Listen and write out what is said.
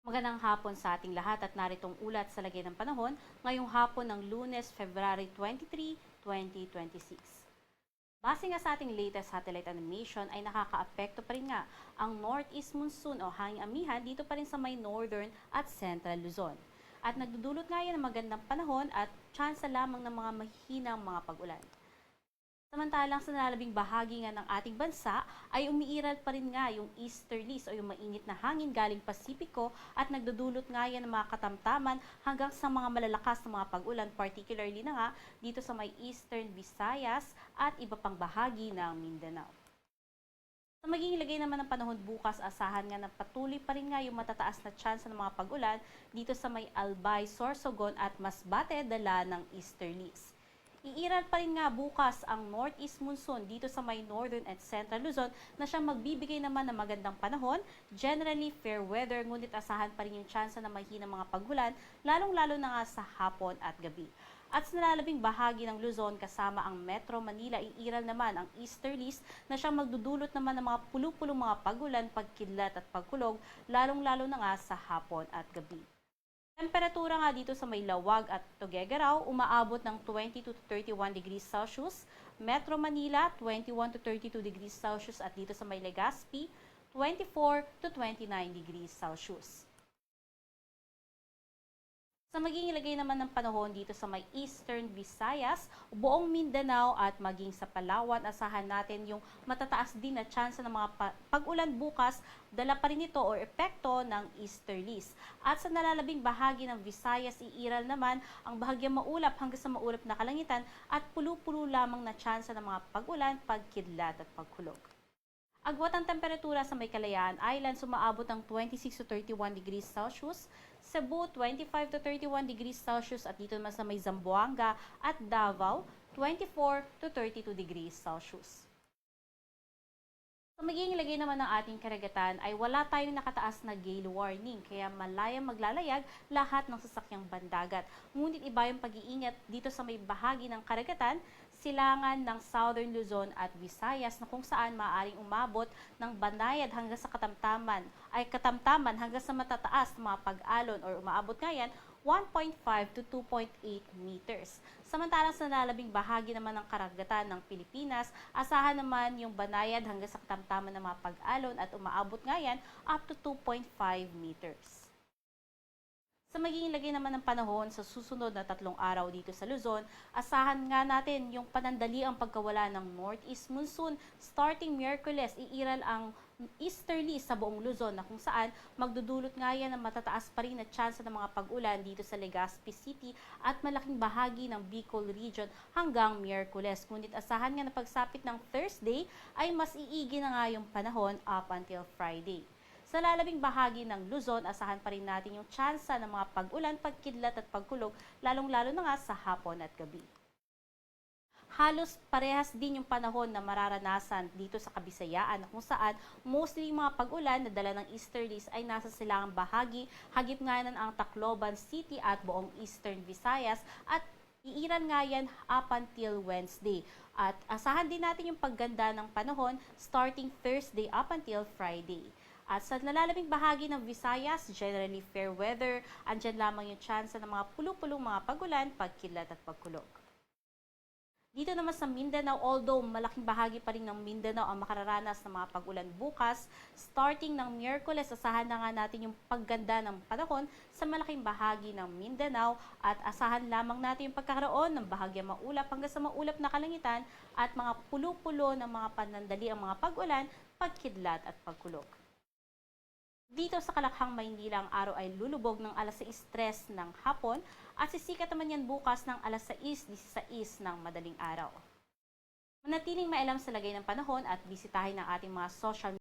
Magandang hapon sa ating lahat at naritong ulat sa lagay ng panahon ngayong hapon ng Lunes, February 23, 2026. Base nga sa ating latest satellite animation ay nakakaapekto pa rin nga ang northeast monsoon o hanging amihan dito pa rin sa may northern at central Luzon. At nagdudulot nga yan ng magandang panahon at tsansa lamang ng mga mahihinang mga pag-ulan. Samantalang sa nalalabing bahagi nga ng ating bansa ay umiiral pa rin nga yung easterlies o yung mainit na hangin galing Pasipiko at nagdudulot nga yan ng mga katamtaman hanggang sa mga malalakas na mga pag-ulan, particularly na nga dito sa may Eastern Visayas at iba pang bahagi ng Mindanao. Sa magiging lagay naman ng panahon bukas, asahan nga na patuloy pa rin nga yung matataas na tsansa ng mga pag-ulan dito sa may Albay, Sorsogon at Masbate dala ng easterlies. Iiral pa rin nga bukas ang northeast monsoon dito sa may northern at central Luzon na siyang magbibigay naman ng magandang panahon, generally fair weather, ngunit asahan pa rin yung tsansa na mahinang mga paghulan, lalong-lalo na nga sa hapon at gabi. At sa nalalabing bahagi ng Luzon kasama ang Metro Manila, iiral naman ang easterlies na siyang magdudulot naman ng mga pulu-pulong mga pagulan, pagkidlat at pagkulog, lalong-lalo na nga sa hapon at gabi. Temperatura nga dito sa may Lawag at Tuguegarao umaabot ng 22 to 31 degrees Celsius, Metro Manila 21 to 32 degrees Celsius at dito sa may Legazpi 24 to 29 degrees Celsius. Sa magiging lagay naman ng panahon dito sa may Eastern Visayas, buong Mindanao at maging sa Palawan, asahan natin yung matataas din na tsansa ng mga pag-ulan bukas, dala pa rin ito o epekto ng easterlies. At sa nalalabing bahagi ng Visayas, iiral naman ang bahagyang maulap hanggang sa maulap na kalangitan at pulo-pulo lamang na tsansa ng mga pag-ulan, pagkidlat at pagkulog. Agwat ang temperatura sa may Kalayaan Islands umaabot ng 26 to 31 degrees Celsius, Cebu 25 to 31 degrees Celsius at dito naman sa may Zamboanga at Davao 24 to 32 degrees Celsius. Sa magiging lagay naman ng ating karagatan ay wala tayong nakataas na gale warning kaya malayang maglalayag lahat ng sasakyang bandagat. Ngunit iba yung pag-iingat dito sa may bahagi ng karagatan, silangan ng Southern Luzon at Visayas na kung saan maaaring umabot ng banayad hanggang sa katamtaman hanggang sa matataas na mga pag-alon or umaabot nga yan 1.5 to 2.8 meters. Samantalang sa nalalabing bahagi naman ng karagatan ng Pilipinas, asahan naman yung banayad hanggang sa katamtaman ng mga pag-alon at umaabot nga yan up to 2.5 meters. Sa magiging lagay naman ng panahon sa susunod na 3 araw dito sa Luzon, asahan nga natin yung panandali ang pagkawala ng northeast monsoon. Starting Miyerkules, iiral ang easterly sa buong Luzon na kung saan magdudulot nga yan ng matataas pa rin na tsansa ng mga pag-ulan dito sa Legazpi City at malaking bahagi ng Bicol region hanggang Miyerkules. Ngunit asahan nga na pagsapit ng Thursday ay mas iigi na nga yung panahon up until Friday. Sa lalabing bahagi ng Luzon, asahan pa rin natin yung tsansa ng mga pag-ulan, pagkidlat at pagkulog, lalong-lalo na nga sa hapon at gabi. Halos parehas din yung panahon na mararanasan dito sa Kabisayaan kung saan mostly yung mga pag-ulan na dala ng easterlies ay nasa silangang bahagi, hagip nga yan ang Tacloban City at buong Eastern Visayas at iiran nga yan up until Wednesday. At asahan din natin yung pagganda ng panahon starting Thursday up until Friday. At sa nalalabing bahagi ng Visayas, generally fair weather, andyan lamang yung tsansa ng mga pulo-pulong mga pagulan, pagkilat at pagkulog. Dito naman sa Mindanao, although malaking bahagi pa rin ng Mindanao ang makararanas ng mga pag-ulan bukas, starting ng Miyerkules, asahan na nga natin yung pagganda ng panahon sa malaking bahagi ng Mindanao at asahan lamang natin yung pagkakaroon ng bahagyang maulap hanggang sa maulap na kalangitan at mga pulo-pulo ng mga panandali ang mga pag-ulan, pagkidlat at pagkulog. Dito sa Kalakhang, Maynila, ang araw ay lulubog ng alas 6:03 ng hapon at sisikat naman yan bukas ng alas 6:16 ng madaling araw. Manatiling mailam sa lagay ng panahon at bisitahin ang ating mga social